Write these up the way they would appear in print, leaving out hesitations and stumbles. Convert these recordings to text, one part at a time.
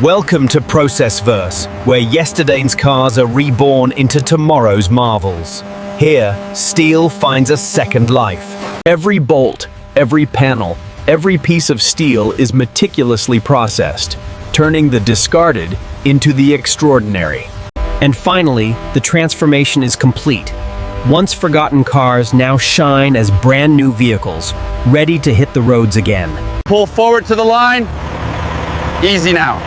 Welcome to Processverse, where yesterday's cars are reborn into tomorrow's marvels. Here, steel finds a second life. Every bolt, every panel, every piece of steel is meticulously processed, turning the discarded into the extraordinary. And finally, the transformation is complete. Once forgotten cars now shine as brand new vehicles, ready to hit the roads again. Pull forward to the line. Easy now.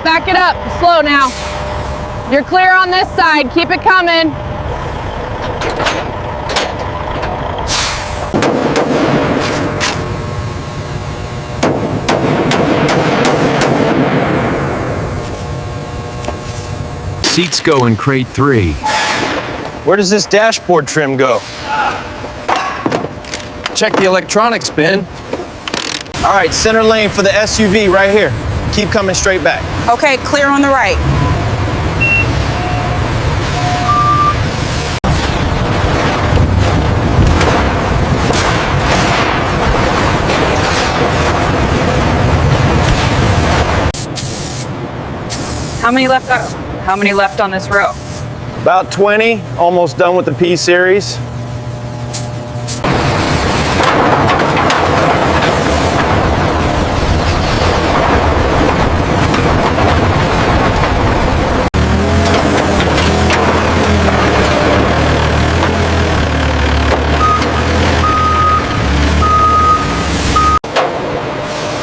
Back it up, slow now. You're clear on this side, keep it coming. Seats go in crate 3. Where does this dashboard trim go? Check the electronics bin. All right, center lane for the SUV right here. Keep coming straight back. Okay, clear on the right. How many left on this row? About 20, almost done with the P series.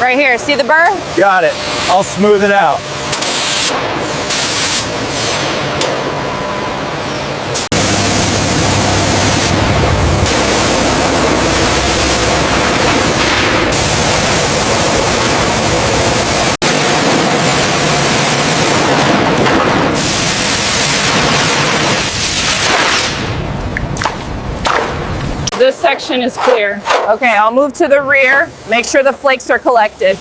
Right here, see the burr? Got it. I'll smooth it out. This section is clear. Okay, I'll move to the rear. Make sure the flakes are collected.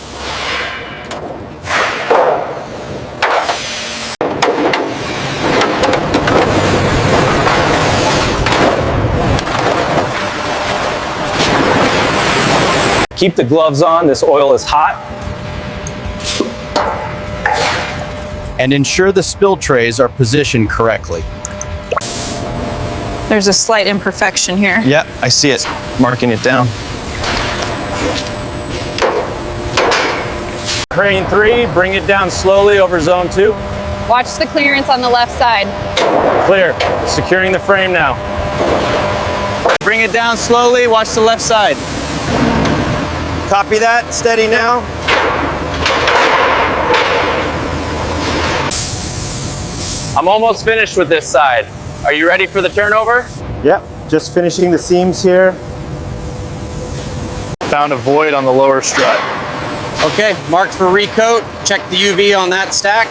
Keep the gloves on, this oil is hot. And ensure the spill trays are positioned correctly. There's a slight imperfection here. Yep, I see it. Marking it down. Crane 3, bring it down slowly over zone 2. Watch the clearance on the left side. Clear. Securing the frame now. Bring it down slowly, watch the left side. Copy that, steady now. I'm almost finished with this side. Are you ready for the turnover? Yep, just finishing the seams here. Found a void on the lower strut. Okay, marked for recoat. Check the UV on that stack.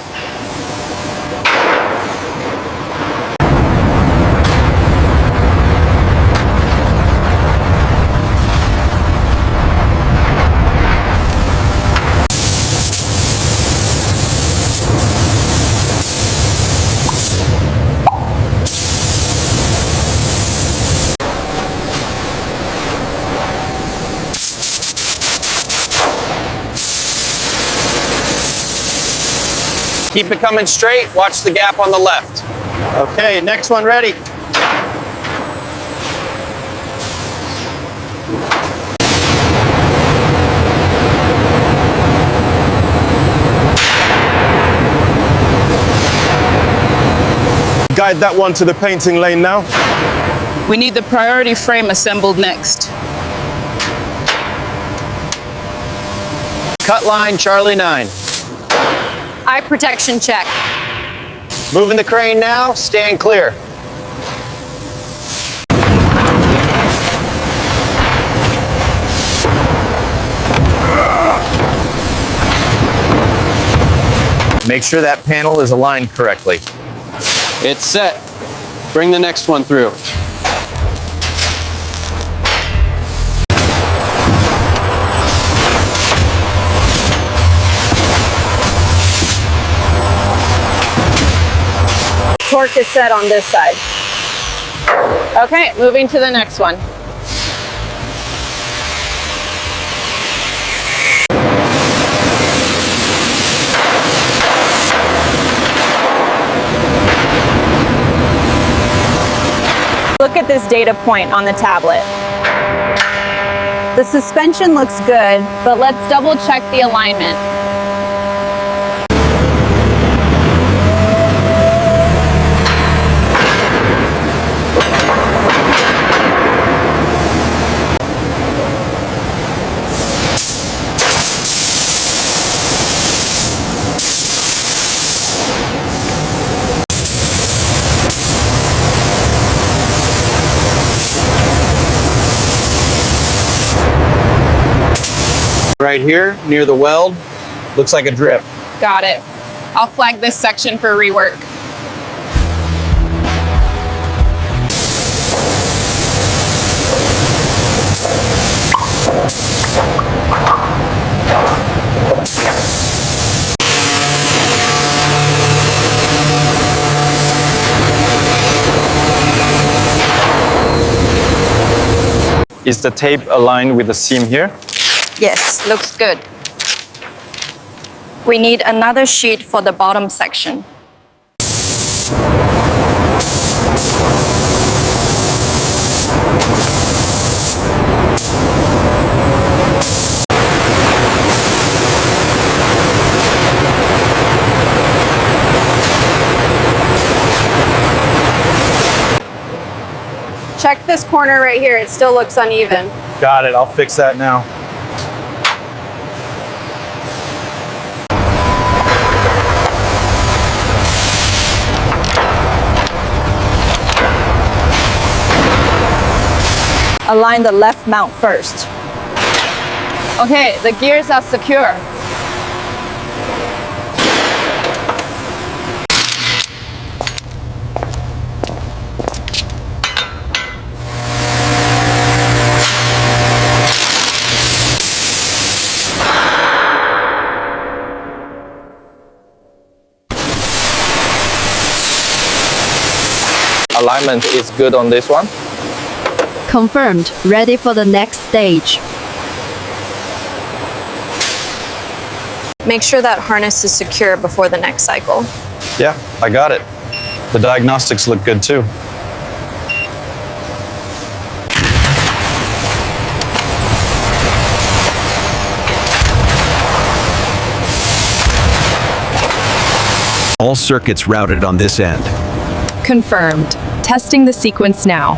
Keep it coming straight. Watch the gap on the left. Okay, next one ready. Guide that one to the painting lane now. We need the priority frame assembled next. Cut line, Charlie 9. Eye protection check. Moving the crane now, stand clear. Make sure that panel is aligned correctly. It's set. Bring the next one through. Torque is set on this side. Okay, moving to the next one. at this data point on the tablet. The suspension looks good, but let's double check the alignment. Right here, near the weld, looks like a drip. Got it. I'll flag this section for rework. Is the tape aligned with the seam here? Yes, looks good. We need another sheet for the bottom section. Check this corner right here. It still looks uneven. Got it, I'll fix that now. Align the left mount first. Okay, the gears are secure. Alignment is good on this one. Confirmed. Ready for the next stage. Make sure that harness is secure before the next cycle. Yeah, I got it. The diagnostics look good too. All circuits routed on this end. Confirmed. Testing the sequence now.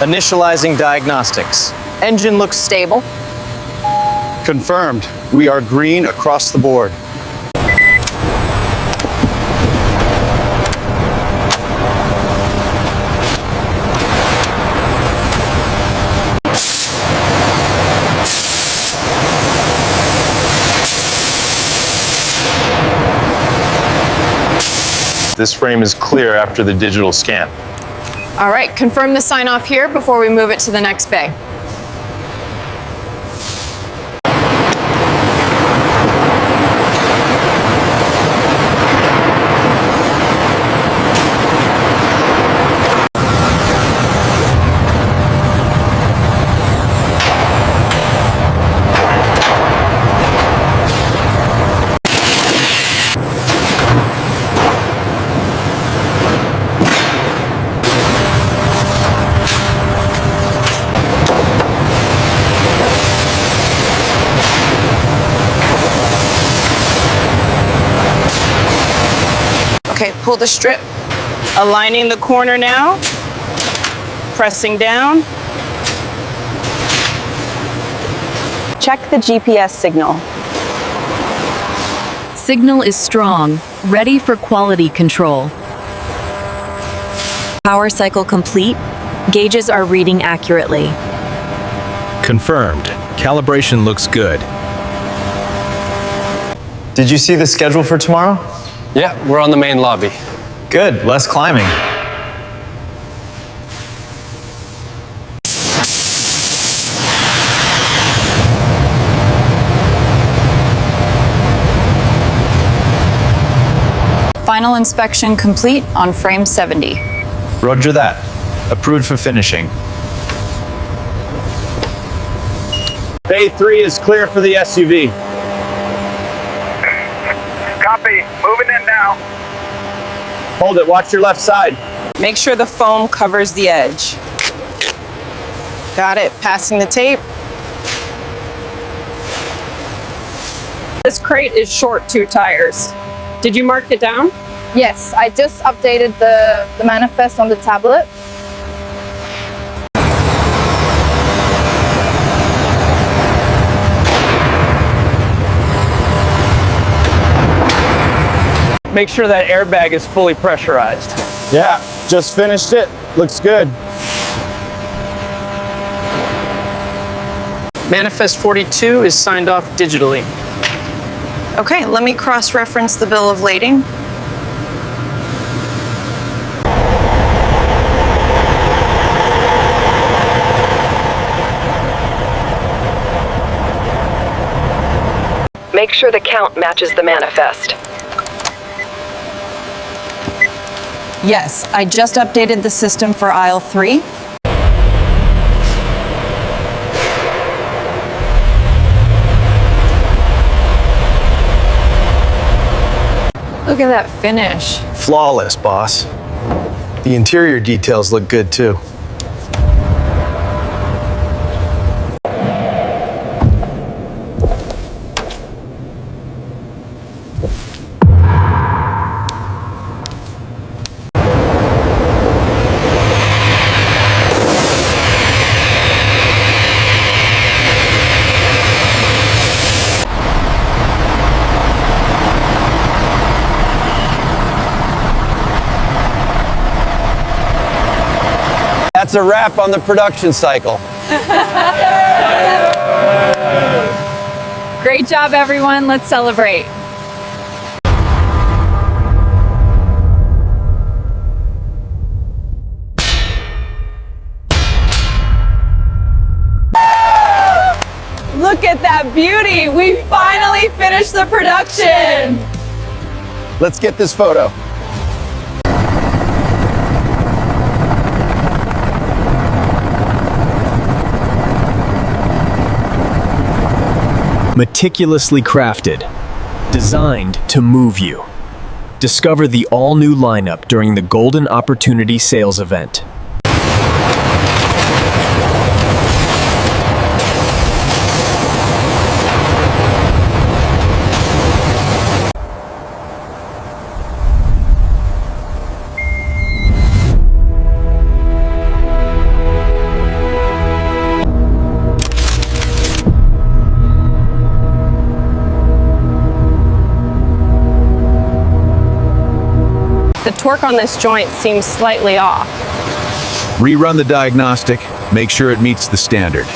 Initializing diagnostics. Engine looks stable. Confirmed. We are green across the board. This frame is clear after the digital scan. All right, confirm the sign off here before we move it to the next bay. Okay, pull the strip. Aligning the corner now. Pressing down. Check the GPS signal. Signal is strong. Ready for quality control. Power cycle complete. Gauges are reading accurately. Confirmed. Calibration looks good. Did you see the schedule for tomorrow? Yeah, we're on the main lobby. Good, less climbing. Final inspection complete on frame 70. Roger that. Approved for finishing. Bay 3 is clear for the SUV. Copy. Moving in now. Hold it, watch your left side. Make sure the foam covers the edge. Got it. Passing the tape. This crate is short 2 tires. Did you mark it down? Yes, I just updated the manifest on the tablet. Make sure that airbag is fully pressurized. Yeah, just finished it. Looks good. Manifest 42 is signed off digitally. Okay, let me cross-reference the bill of lading. Make sure the count matches the manifest. Yes, I just updated the system for aisle 3. Look at that finish. Flawless, boss. The interior details look good too. That's a wrap on the production cycle. Great job, everyone. Let's celebrate. Look at that beauty. We finally finished the production. Let's get this photo. Meticulously crafted, designed to move you. Discover the all-new lineup during the Golden Opportunity Sales event. The torque on this joint seems slightly off. Rerun the diagnostic, make sure it meets the standard.